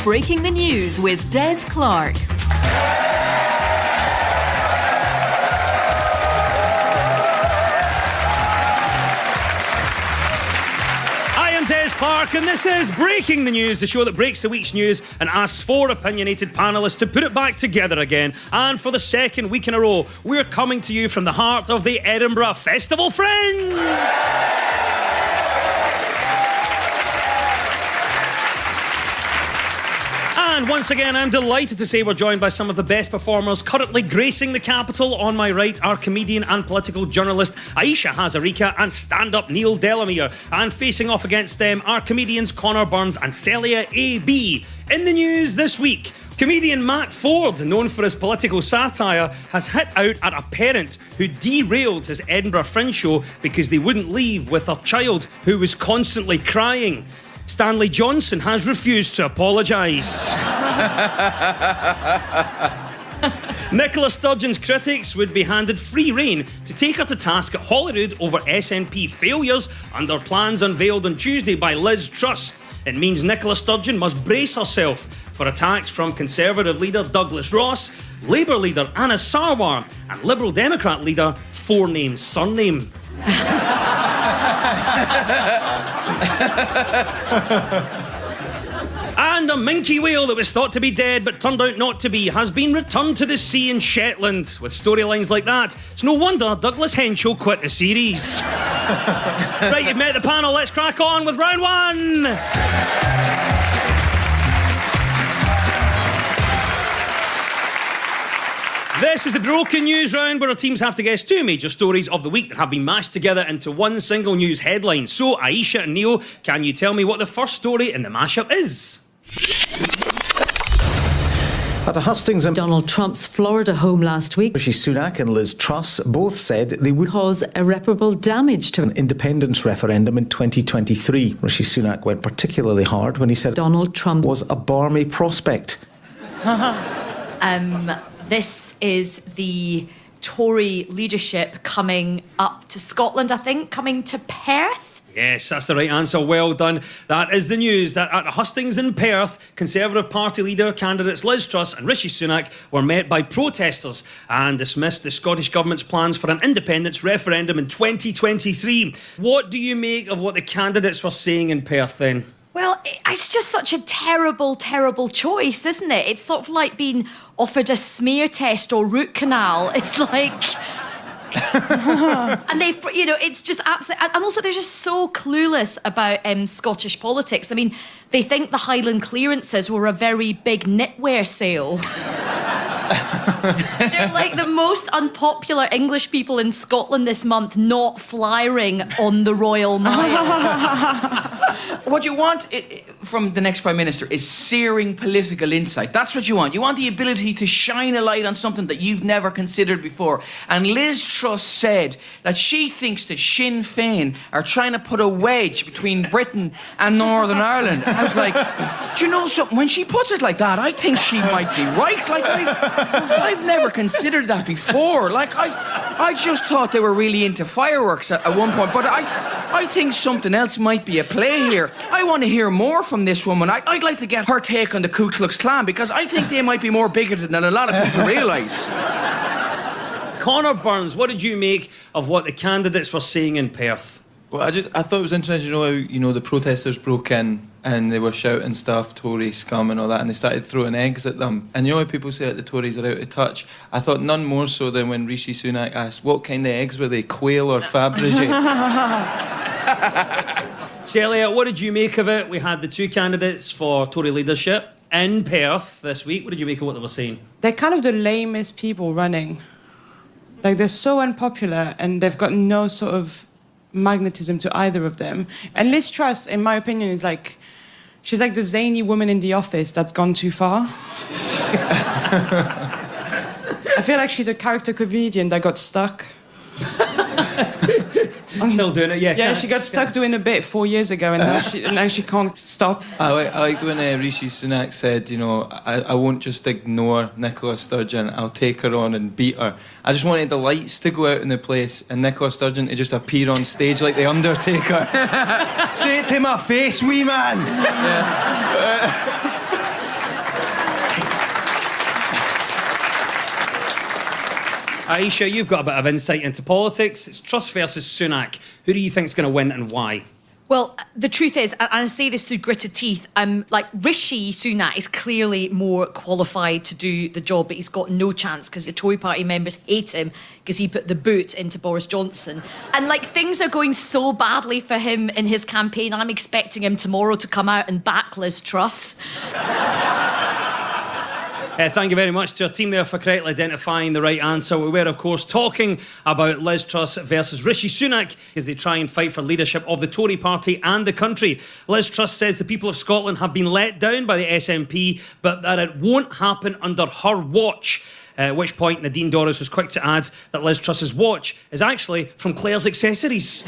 Breaking the News with Des Clark. Des Clark, and this is Breaking the News, the show that breaks the week's news and asks four opinionated panellists to put it back together again. And for the second week in a row, we're coming to you from the heart of the Edinburgh Festival Fringe. And once again, I'm delighted to say we're joined by some of the best performers currently gracing the capital. On my right, our comedian and political journalist Aisha Hazarika and stand-up Neil Delamere. And facing off against them are comedians Connor Burns and Celia A.B. In the news this week, comedian Matt Ford, known for his political satire, has hit out at a parent who derailed his Edinburgh Fringe show because they wouldn't leave with their child who was constantly crying. Stanley Johnson has refused to apologise. Nicola Sturgeon's critics would be handed free rein to take her to task at Holyrood over SNP failures under plans unveiled on Tuesday by Liz Truss. It means Nicola Sturgeon must brace herself for attacks from Conservative leader Douglas Ross, Labour leader Anna Sarwar and Liberal Democrat leader Four-Name Surname. And a minke whale that was thought to be dead but turned out not to be has been returned to the sea in Shetland. With storylines like that, it's no wonder Douglas Henschel quit the series. Right, you've met the panel, let's crack on with round one. This is the Broken News round, where our teams have to guess two major stories of the week that have been mashed together into one single news headline. So, Aisha and Neil, can you tell me what the first story in the mashup is? At a hustings in Donald Trump's Florida home last week, Rishi Sunak and Liz Truss both said they would cause irreparable damage to an independence referendum in 2023. Rishi Sunak went particularly hard when he said Donald Trump was a barmy prospect. This is the Tory leadership coming up to Scotland, I think, coming to Perth. Yes, that's the right answer. Well done. That is the news that at hustings in Perth, Conservative Party leader candidates Liz Truss and Rishi Sunak were met by protesters and dismissed the Scottish Government's plans for an independence referendum in 2023. What do you make of what the candidates were saying in Perth then? Well, it's just such a terrible, terrible choice, isn't it? It's sort of like being offered a smear test or root canal. It's like... and they've, you know, it's just absolutely... And also, they're just so clueless about Scottish politics. I mean, they think the Highland clearances were a very big knitwear sale. They're like the most unpopular English people in Scotland this month not flying on the Royal Mile. What you want from the next Prime Minister is searing political insight. That's what you want. You want the ability to shine a light on something that you've never considered before. And Liz Truss said that she thinks that Sinn Féin are trying to put a wedge between Britain and Northern Ireland. I was like, do you know something? When she puts it like that, I think she might be right. Like, I've never considered that before. Like, I just thought they were really into fireworks at one point, but I think something else might be at play here. I want to hear more from this woman. I'd like to get her take on the Ku Klux Klan, because I think they might be more bigoted than a lot of people realise. Connor Burns, what did you make of what the candidates were saying in Perth? Well, I thought it was interesting, how, the protesters broke in and they were shouting stuff, Tory scum and all that, and they started throwing eggs at them. And how people say that the Tories are out of touch? I thought none more so than when Rishi Sunak asked, what kind of eggs were they, quail or Fabergé? Celia, what did you make of it? We had the two candidates for Tory leadership in Perth this week. What did you make of what they were saying? They're kind of the lamest people running. Like, they're so unpopular and they've got no sort of magnetism to either of them. And Liz Truss, in my opinion, is like... She's like the zany woman in The Office that's gone too far. I feel like she's a character comedian that got stuck. I'm still doing it, yeah. Yeah, she got stuck doing a bit 4 years ago, and now she can't stop. I liked when Rishi Sunak said, I won't just ignore Nicola Sturgeon, I'll take her on and beat her. I just wanted the lights to go out in the place and Nicola Sturgeon to just appear on stage like The Undertaker. Say it to my face, wee man! Yeah. Aisha, you've got a bit of insight into politics. It's Truss versus Sunak. Who do you think's going to win and why? Well, the truth is, and I say this through gritted teeth, Rishi Sunak is clearly more qualified to do the job, but he's got no chance because the Tory party members hate him because he put the boot into Boris Johnson. And things are going so badly for him in his campaign, I'm expecting him tomorrow to come out and back Liz Truss. Thank you very much to our team there for correctly identifying the right answer. We were, of course, talking about Liz Truss versus Rishi Sunak as they try and fight for leadership of the Tory party and the country. Liz Truss says the people of Scotland have been let down by the SNP, but that it won't happen under her watch. At which point Nadine Dorries was quick to add that Liz Truss's watch is actually from Claire's Accessories.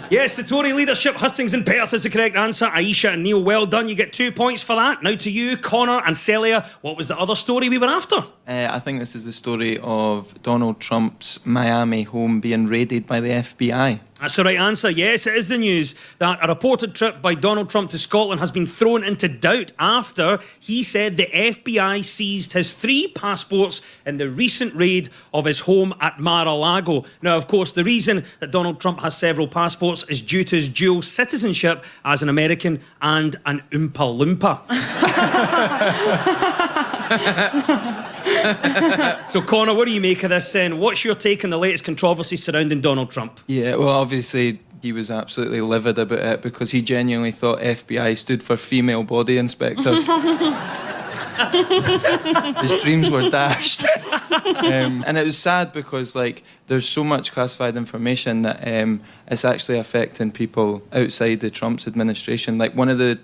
Yes, the Tory leadership hustings in Perth is the correct answer. Aisha and Neil, well done. You get 2 points for that. Now to you, Connor and Celia. What was the other story we were after? I think this is the story of Donald Trump's Miami home being raided by the FBI. That's the right answer. Yes, it is the news that a reported trip by Donald Trump to Scotland has been thrown into doubt after he said the FBI seized his 3 passports in the recent raid of his home at Mar-a-Lago. Now, of course, the reason that Donald Trump has several passports is due to his dual citizenship as an American and an Oompa Loompa. So, Connor, what do you make of this then? What's your take on the latest controversy surrounding Donald Trump? Yeah, well, obviously he was absolutely livid about it because he genuinely thought FBI stood for female body inspectors. His dreams were dashed. And it was sad because there's so much classified information that it's actually affecting people outside the Trump's administration. One of the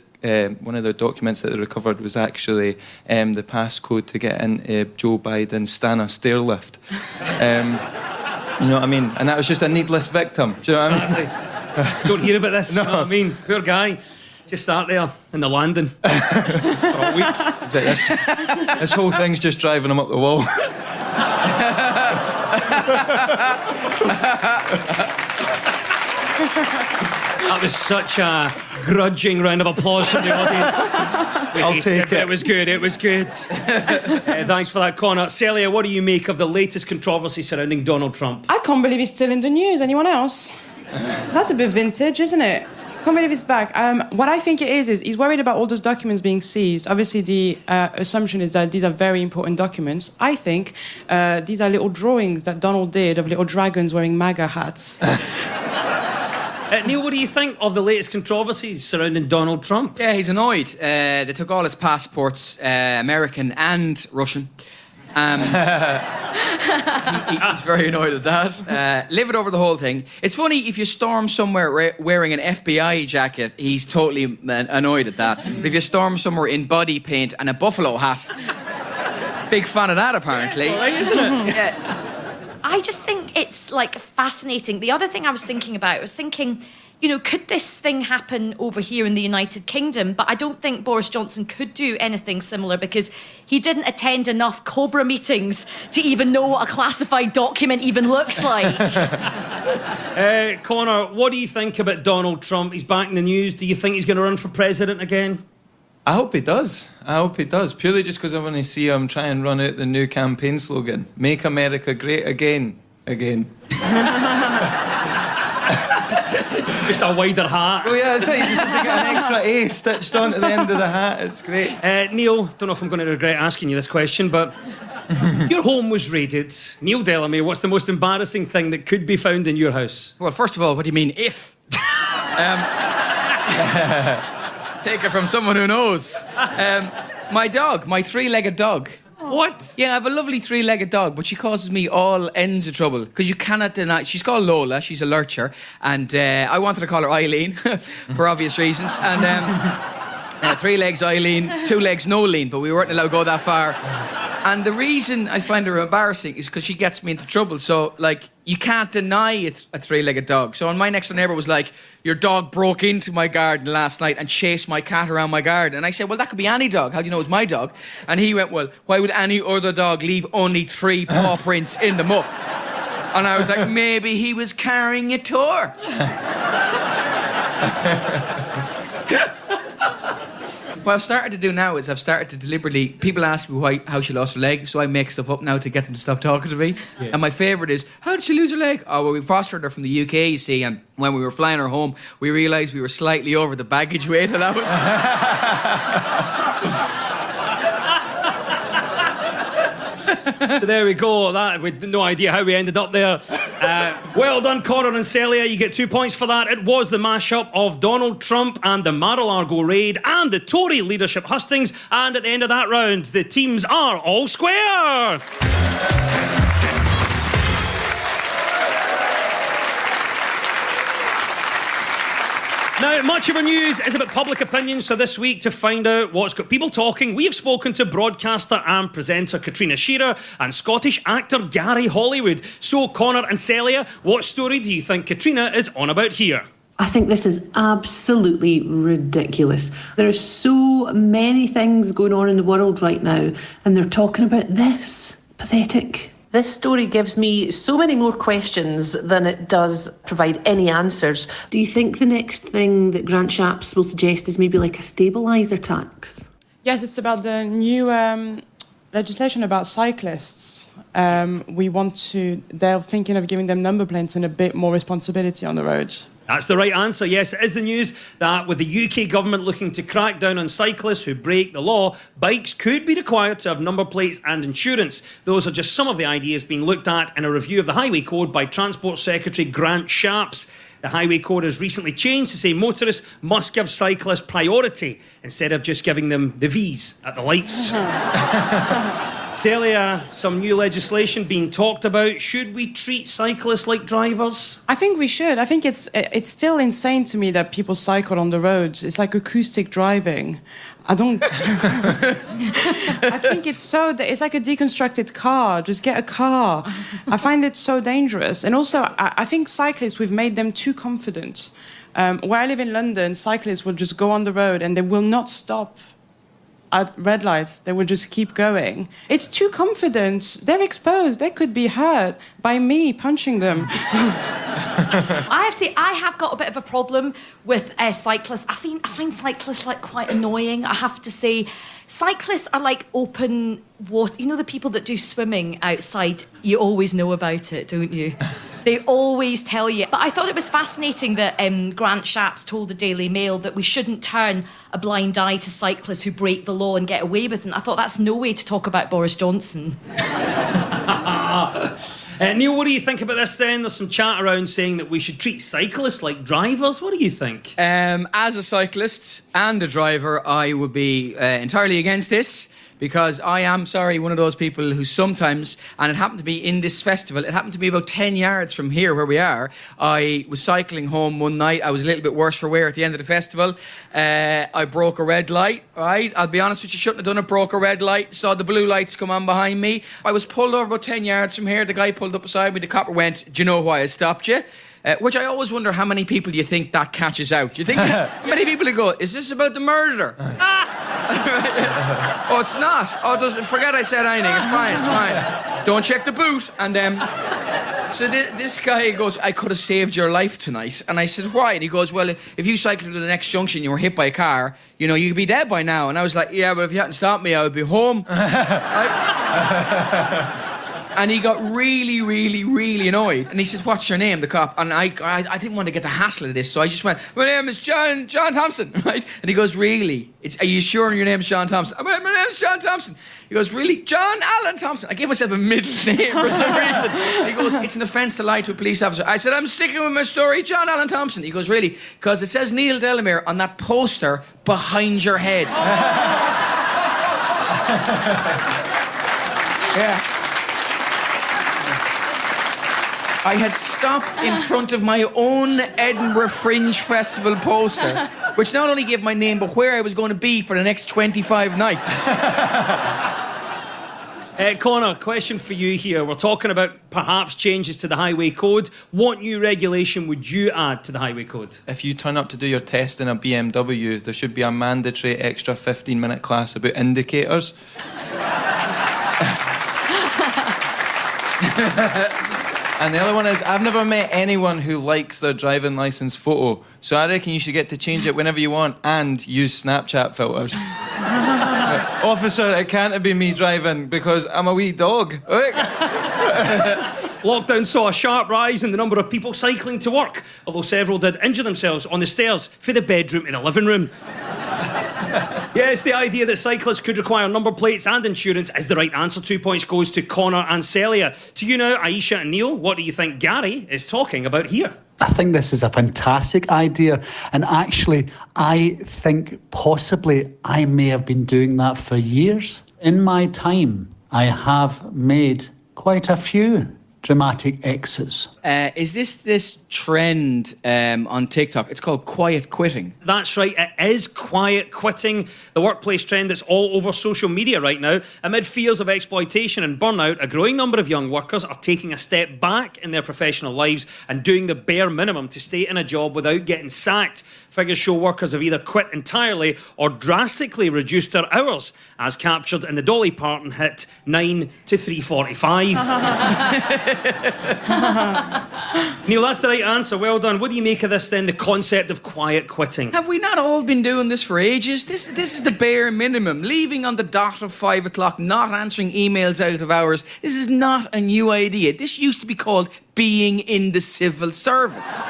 documents that they recovered was actually the passcode to get into Joe Biden's Stana stairlift. You know what I mean? And that was just a needless victim. Do you know what I mean? Don't hear about this. No. You know what I mean? Poor guy. Just sat there in the landing for a week. It's like this whole thing's just driving him up the wall. That was such a grudging round of applause from the audience. I'll take it. It was good, it was good. Thanks for that, Connor. Celia, what do you make of the latest controversy surrounding Donald Trump? I can't believe he's still in the news. Anyone else? That's a bit vintage, isn't it? Can't believe it's back. What I think it is he's worried about all those documents being seized. Obviously, the assumption is that these are very important documents. I think these are little drawings that Donald did of little dragons wearing MAGA hats. Neil, what do you think of the latest controversies surrounding Donald Trump? Yeah, he's annoyed. They took all his passports, American and Russian. He's very annoyed at that. Livid over the whole thing. It's funny, if you storm somewhere wearing an FBI jacket, he's totally annoyed at that. But if you storm somewhere in body paint and a buffalo hat, big fan of that, apparently. Yeah, right, isn't it? Yeah. I just think it's fascinating. The other thing I was thinking about, could this thing happen over here in the United Kingdom? But I don't think Boris Johnson could do anything similar because he didn't attend enough Cobra meetings to even know what a classified document even looks like. Connor, what do you think about Donald Trump? He's back in the news. Do you think he's going to run for president again? I hope he does. Purely just because I want to see him try and run out the new campaign slogan, Make America Great Again. Just a wider hat. Oh yeah, that's it. You just have to get an extra A stitched onto the end of the hat. It's great. Neil, don't know if I'm going to regret asking you this question, but your home was raided. Neil Delamere, what's the most embarrassing thing that could be found in your house? Well, first of all, what do you mean, if? Take it from someone who knows. My dog, my 3-legged dog. What? Yeah, I have a lovely 3-legged dog, but she causes me all ends of trouble because you cannot deny. She's called Lola. She's a lurcher, and I wanted to call her Eileen for obvious reasons. And 3 legs Eileen, 2 legs Nolene, but we weren't allowed to go that far. And the reason I find her embarrassing is because she gets me into trouble. So, you can't deny it's a 3-legged dog. So, my next door neighbour was like, your dog broke into my garden last night and chased my cat around my garden. And I said, well, that could be any dog. How do you know it's my dog? And he went, well, why would any other dog leave only 3 paw prints in the muck? And I was like, maybe he was carrying a torch. What I've started to do now is I've started to deliberately... People ask me how she lost her leg, so I make stuff up now to get them to stop talking to me. Yeah. And my favourite is, how did she lose her leg? Oh, well, we fostered her from the UK, you see, and when we were flying her home, we realised we were slightly over the baggage weight allowance. So there we go. That with no idea how we ended up there. Well done, Conor and Celia. You get 2 points for that. It was the mashup of Donald Trump and the Mar-a-Lago raid and the Tory leadership hustings. And at the end of that round, the teams are all square. Now, much of our news is about public opinion, so this week, to find out what's got people talking, we have spoken to broadcaster and presenter Katrina Shearer and Scottish actor Gary Hollywood. So, Conor and Celia, what story do you think Katrina is on about here? I think this is absolutely ridiculous. There are so many things going on in the world right now, and they're talking about this. Pathetic. This story gives me so many more questions than it does provide any answers. Do you think the next thing that Grant Shapps will suggest is maybe like a stabiliser tax? Yes, it's about the new legislation about cyclists. They're thinking of giving them number plates and a bit more responsibility on the road. That's the right answer. Yes, it is the news that with the UK government looking to crack down on cyclists who break the law, bikes could be required to have number plates and insurance. Those are just some of the ideas being looked at in a review of the Highway Code by Transport Secretary Grant Shapps. The Highway Code has recently changed to say motorists must give cyclists priority instead of just giving them the V's at the lights. Celia, some new legislation being talked about. Should we treat cyclists like drivers? I think we should. I think it's still insane to me that people cycle on the roads. It's like acoustic driving. I don't... I think it's like a deconstructed car. Just get a car. I find it so dangerous. And also, I think cyclists, we've made them too confident. Where I live in London, cyclists will just go on the road and they will not stop at red lights. They will just keep going. It's too confident. They're exposed. They could be hurt by me punching them. I have to say, I have got a bit of a problem with cyclists. I find cyclists like quite annoying. I have to say, cyclists are like open water. You know the people that do swimming outside? You always know about it, don't you? They always tell you. But I thought it was fascinating that Grant Shapps told the Daily Mail that we shouldn't turn a blind eye to cyclists who break the law and get away with it. I thought that's no way to talk about Boris Johnson. Neil, what do you think about this then? There's some chat around saying that we should treat cyclists like drivers. What do you think? As a cyclist and a driver, I would be entirely against this. Because I am, one of those people who sometimes, and it happened to be in this festival, it happened to be about 10 yards from here where we are. I was cycling home one night. I was a little bit worse for wear at the end of the festival. I broke a red light, right? I'll be honest with you, shouldn't have done it. Broke a red light, saw the blue lights come on behind me. I was pulled over about 10 yards from here. The guy pulled up beside me. The copper went, "Do you know why I stopped you?" Which I always wonder how many people do you think that catches out? Do you think many people who go, "Is this about the murder?" Oh, it's not. Oh, forget I said anything. It's fine. Don't check the boot. And so this guy goes, "I could have saved your life tonight." And I said, "Why?" And he goes, "Well, if you cycled to the next junction and you were hit by a car, you know, you'd be dead by now." And I was like, "Yeah, but if you hadn't stopped me, I would be home." And he got really, really, really annoyed. And he said, "What's your name?" The cop. And I didn't want to get the hassle of this, so I just went, "My name is John Thompson," right? And he goes, "Really? Are you sure your name's John Thompson?" I went, "My name's John Thompson." He goes, "Really? John Allen Thompson." I gave myself a middle name for some reason. He goes, "It's an offence to lie to a police officer." I said, "I'm sticking with my story, John Allen Thompson." He goes, "Really?" Because it says Neil Delamere on that poster behind your head. Yeah. I had stopped in front of my own Edinburgh Fringe Festival poster, which not only gave my name, but where I was going to be for the next 25 nights. Conor, question for you here. We're talking about perhaps changes to the Highway Code. What new regulation would you add to the Highway Code? If you turn up to do your test in a BMW, there should be a mandatory extra 15-minute class about indicators. And the other one is, I've never met anyone who likes their driving licence photo. So I reckon you should get to change it whenever you want and use Snapchat filters. Officer, it can't have been me driving because I'm a wee dog. Lockdown saw a sharp rise in the number of people cycling to work, although several did injure themselves on the stairs from the bedroom to the living room. Yes, the idea that cyclists could require number plates and insurance is the right answer. 2 points goes to Connor and Celia. To you now, Aisha and Neil, what do you think Gary is talking about here? I think this is a fantastic idea, and actually I think possibly I may have been doing that for years. In my time, I have made quite a few dramatic exits. Is this trend on TikTok? It's called quiet quitting. That's right, it is quiet quitting, the workplace trend that's all over social media right now. Amid fears of exploitation and burnout, a growing number of young workers are taking a step back in their professional lives and doing the bare minimum to stay in a job without getting sacked. Figures show workers have either quit entirely or drastically reduced their hours, as captured in the Dolly Parton hit 9 to 3:45. Neil, that's the right answer. Well done. What do you make of this then, the concept of quiet quitting? Have we not all been doing this for ages? This is the bare minimum. Leaving on the dot of 5 o'clock, not answering emails out of hours. This is not a new idea. This used to be called being in the civil service.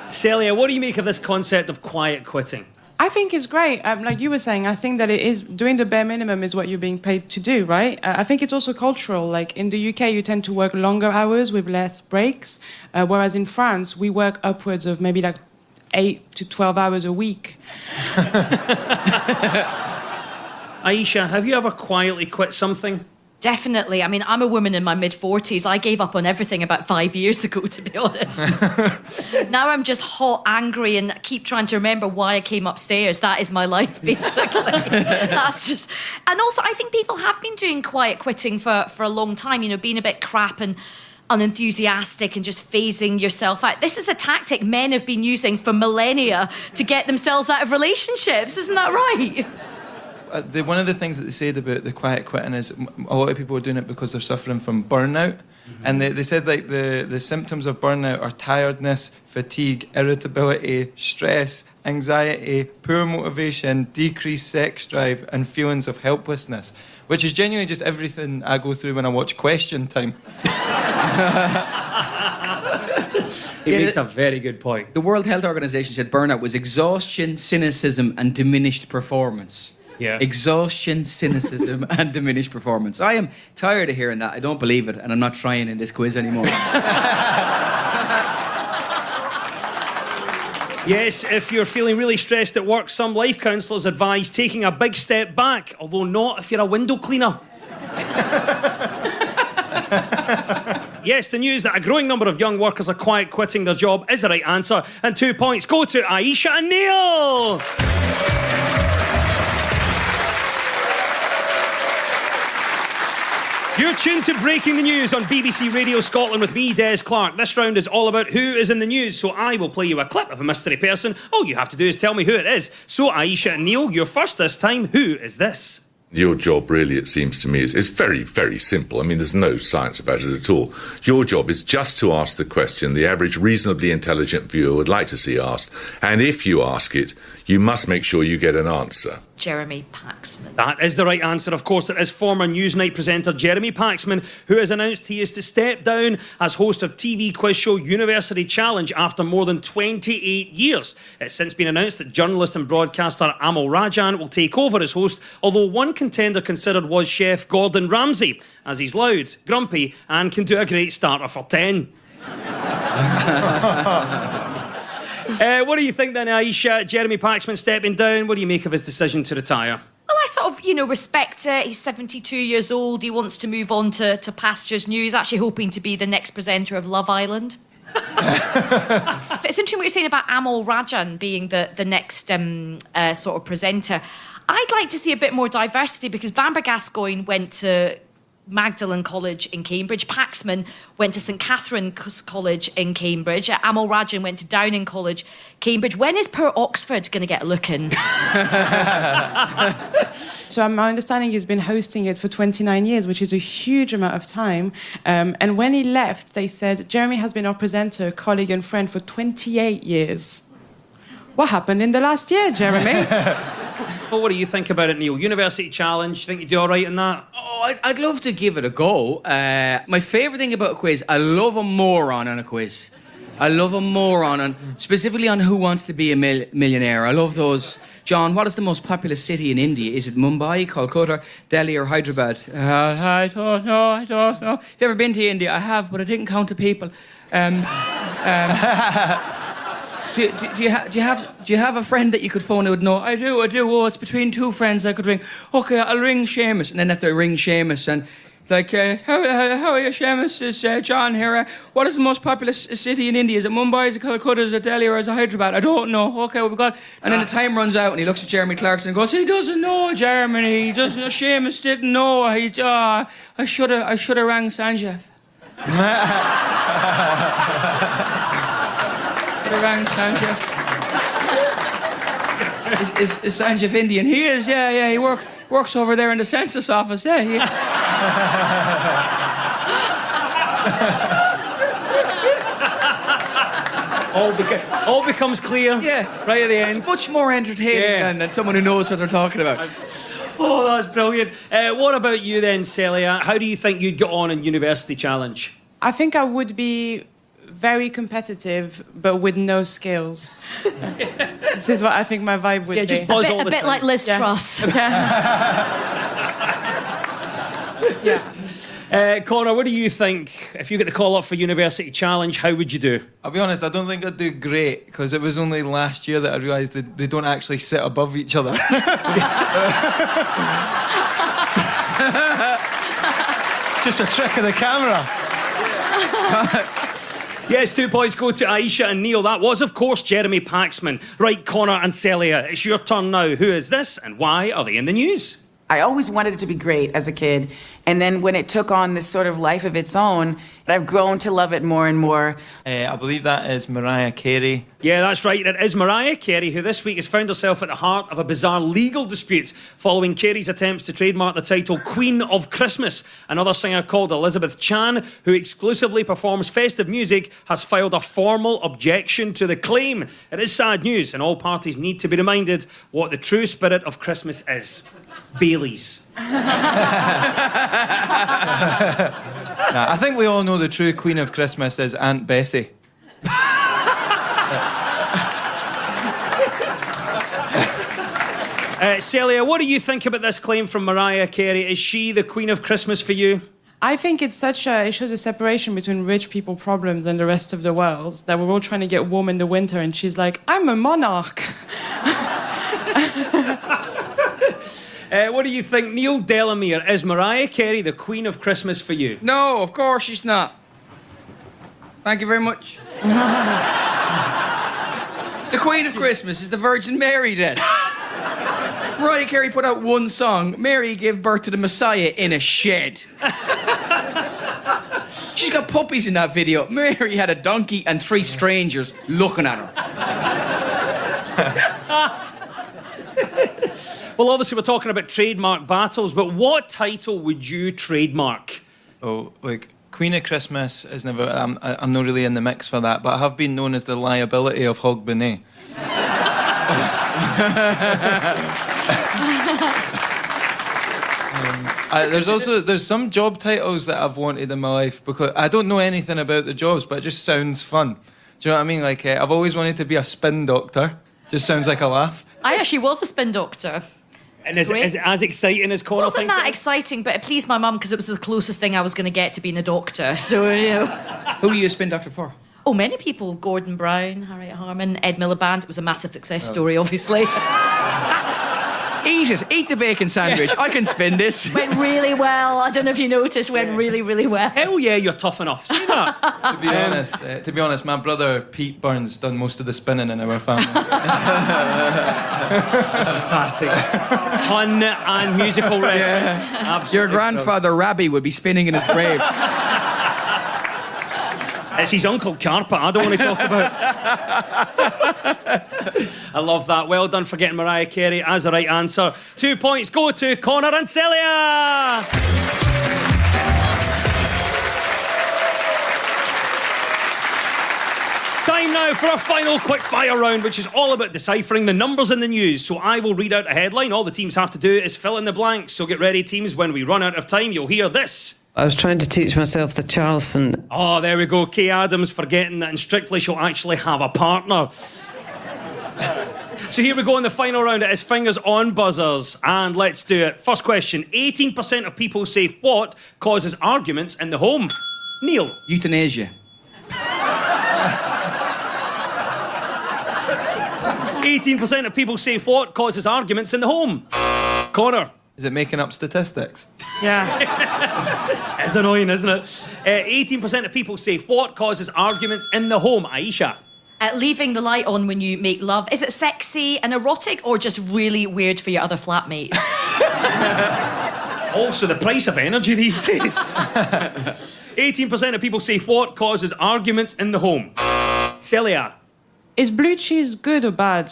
Celia, what do you make of this concept of quiet quitting? I think it's great. Like you were saying, I think that it is doing the bare minimum is what you're being paid to do, right? I think it's also cultural. Like in the UK, you tend to work longer hours with less breaks, whereas in France, we work upwards of maybe like 8 to 12 hours a week. Aisha, have you ever quietly quit something? Definitely. I mean, I'm a woman in my mid-40s. I gave up on everything about 5 years ago, to be honest. Now I'm just hot, angry, and keep trying to remember why I came upstairs. That is my life, basically. That's just... And also, I think people have been doing quiet quitting for a long time, you know, being a bit crap and unenthusiastic and just phasing yourself out. This is a tactic men have been using for millennia to get themselves out of relationships. Isn't that right? One of the things that they said about the quiet quitting is a lot of people are doing it because they're suffering from burnout. Mm-hmm. And they said like the symptoms of burnout are tiredness, fatigue, irritability, stress, anxiety, poor motivation, decreased sex drive, and feelings of helplessness, which is genuinely just everything I go through when I watch Question Time. He makes a very good point. The World Health Organization said burnout was exhaustion, cynicism, and diminished performance. Yeah. Exhaustion, cynicism, and diminished performance. I am tired of hearing that. I don't believe it, and I'm not trying in this quiz anymore. Yes, if you're feeling really stressed at work, some life counsellors advise taking a big step back, although not if you're a window cleaner. Yes, the news that a growing number of young workers are quiet quitting their job is the right answer, and 2 points go to Aisha and Neil. You're tuned to Breaking the News on BBC Radio Scotland with me, Des Clark. This round is all about who is in the news, so I will play you a clip of a mystery person. All you have to do is tell me who it is. So, Aisha and Neil, you're first this time. Who is this? Your job, really, it seems to me, is very, very simple. I mean, there's no science about it at all. Your job is just to ask the question the average reasonably intelligent viewer would like to see asked. And if you ask it, you must make sure you get an answer. Jeremy Paxman. That is the right answer. Of course, it is former Newsnight presenter Jeremy Paxman, who has announced he is to step down as host of TV quiz show University Challenge after more than 28 years. It's since been announced that journalist and broadcaster Amal Rajan will take over as host, although one contender considered was chef Gordon Ramsay, as he's loud, grumpy, and can do a great starter for 10. What do you think then, Aisha? Jeremy Paxman stepping down. What do you make of his decision to retire? Well, I sort of, respect it. He's 72 years old. He wants to move on to pastures new. He's actually hoping to be the next presenter of Love Island. It's interesting what you're saying about Amal Rajan being the next sort of presenter. I'd like to see a bit more diversity because Bamber Gascoigne went to Magdalen College in Cambridge. Paxman went to St Catherine's College in Cambridge. Amal Rajan went to Downing College, Cambridge. When is poor Oxford going to get a look in? So my understanding he's been hosting it for 29 years, which is a huge amount of time. And when he left, they said, Jeremy has been our presenter, colleague and friend for 28 years. What happened in the last year, Jeremy? Well, what do you think about it, Neil? University Challenge, think you do all right in that? Oh, I'd love to give it a go. My favourite thing about a quiz, I love a moron on a quiz. I love a moron, and specifically on Who Wants to Be a Millionaire. I love those. John, what is the most populous city in India? Is it Mumbai, Calcutta, Delhi or Hyderabad? I don't know. Have you ever been to India? I have, but I didn't count the people. Do you have a friend that you could phone who would know? I do. Oh, it's between two friends I could ring. Okay, I'll ring Seamus. And then after I ring Seamus and like, how are you, Seamus? It's John here. What is the most populous city in India? Is it Mumbai, is it Calcutta, is it Delhi or is it Hyderabad? I don't know. Okay, well, we've got... And then the time runs out and he looks at Jeremy Clarkson and goes, he doesn't know Germany. He doesn't know. Seamus didn't know. I should have rang Sanjeev. Rang Sanjeev. Is Sanjeev Indian? He is, yeah. He works over there in the census office, yeah. All becomes clear. Yeah, right at the end. It's much more entertaining than someone who knows what they're talking about. Oh, that's brilliant. What about you then, Celia? How do you think you'd get on in University Challenge? I think I would be very competitive, but with no skills. This is what I think my vibe would be. Just buzz all a the bit time. like Liz Truss. Connor, what do you think? If you get the call up for University Challenge, how would you do? I'll be honest, I don't think I'd do great, because it was only last year that I realised that they don't actually sit above each other. Just a trick of the camera. Yes, 2 points go to Aisha and Neil. That was, of course, Jeremy Paxman. Right, Connor and Celia, it's your turn now. Who is this and why are they in the news? I always wanted it to be great as a kid. And then when it took on this sort of life of its own, I've grown to love it more and more. I believe that is Mariah Carey. Yeah, that's right. It is Mariah Carey, who this week has found herself at the heart of a bizarre legal dispute following Carey's attempts to trademark the title Queen of Christmas. Another singer called Elizabeth Chan, who exclusively performs festive music, has filed a formal objection to the claim. It is sad news, and all parties need to be reminded what the true spirit of Christmas is. Baileys. I think we all know the true Queen of Christmas is Aunt Bessie. Celia, what do you think about this claim from Mariah Carey? Is she the Queen of Christmas for you? I think it shows a separation between rich people problems and the rest of the world, that we're all trying to get warm in the winter, and she's like, I'm a monarch. What do you think, Neil Delamere? Is Mariah Carey the Queen of Christmas for you? No, of course she's not. Thank you very much. The Queen of Christmas is the Virgin Mary then. Mariah Carey put out one song. Mary gave birth to the Messiah in a shed. She's got puppies in that video. Mary had a donkey and 3 strangers looking at her. Well, obviously, we're talking about trademark battles, but what title would you trademark? Oh, like, Queen of Christmas is never... I'm not really in the mix for that, but I have been known as the liability of Hogbenay. There's some job titles that I've wanted in my life, because I don't know anything about the jobs, but it just sounds fun. Do you know what I mean? Like, I've always wanted to be a spin doctor. Just sounds like a laugh. I actually was a spin doctor. And is it as exciting as Connor Wasn't thinks that it is? exciting, but it pleased my mum because it was the closest thing I was going to get to being a doctor. So, you know. Who are you a spin doctor for? Oh, many people. Gordon Brown, Harriet Harman, Ed Miliband. It was a massive success story, obviously. Eat it. Eat the bacon sandwich. I can spin this. Went really well. I don't know if you noticed. Went really, really well. Hell yeah, you're tough enough. Say that. To be honest, my brother Pete Burns done most of the spinning in our family. Fantastic. Pun and musical reference. Absolutely Your grandfather Rabbi would be spinning in his grave. It's his Uncle Carpet I don't want to talk about. I love that. Well done for getting Mariah Carey as the right answer. 2 points go to Connor and Celia. Time now for our final quick-fire round, which is all about deciphering the numbers in the news. So I will read out a headline. All the teams have to do is fill in the blanks. So get ready, teams. When we run out of time, you'll hear this. I was trying to teach myself the Charleston. Oh, there we go. Kay Adams forgetting that in Strictly she'll actually have a partner. So here we go in the final round. It is fingers on buzzers. And let's do it. First question. 18% of people say what causes arguments in the home? Neil. Euthanasia. 18% of people say what causes arguments in the home? Connor. Is it making up statistics? Yeah. It's annoying, isn't it? 18% of people say what causes arguments in the home? Aisha. Leaving the light on when you make love. Is it sexy and erotic or just really weird for your other flatmates? Also, the price of energy these days. 18% of people say what causes arguments in the home? Celia. Is blue cheese good or bad?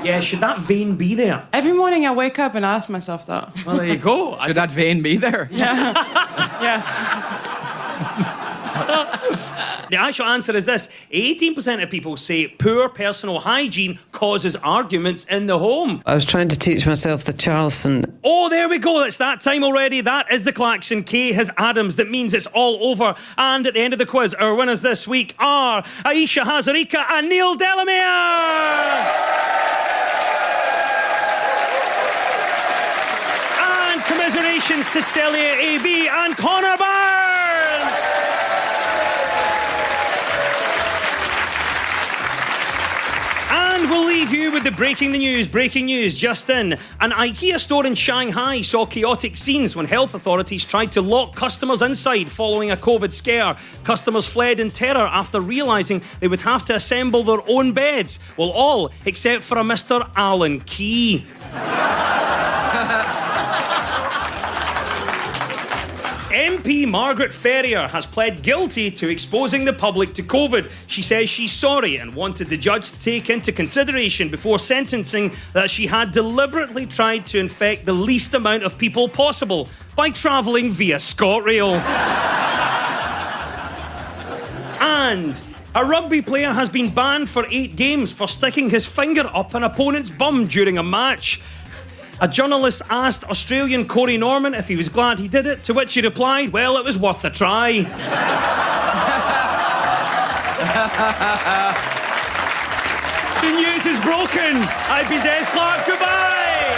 Yeah, should that vein be there? Every morning I wake up and I ask myself that. Well, there you go. Should that vein be there? Yeah. The actual answer is this. 18% of people say poor personal hygiene causes arguments in the home. I was trying to teach myself the Charleston. Oh, there we go. It's that time already. That is the klaxon. Kay has Adams. That means it's all over. And at the end of the quiz, our winners this week are Aisha Hazarika and Neil Delamere. And commiserations to Celia AB and Connor Barnes. And we'll leave you with the breaking news. Breaking news just in. An IKEA store in Shanghai saw chaotic scenes when health authorities tried to lock customers inside following a COVID scare. Customers fled in terror after realising they would have to assemble their own beds. Well, all except for a Mr. Alan Key. MP Margaret Ferrier has pled guilty to exposing the public to COVID. She says she's sorry and wanted the judge to take into consideration before sentencing that she had deliberately tried to infect the least amount of people possible by travelling via ScotRail. And a rugby player has been banned for 8 games for sticking his finger up an opponent's bum during a match. A journalist asked Australian Corey Norman if he was glad he did it, to which he replied, well, it was worth a try. The news is broken. I've been Des Clark. Goodbye.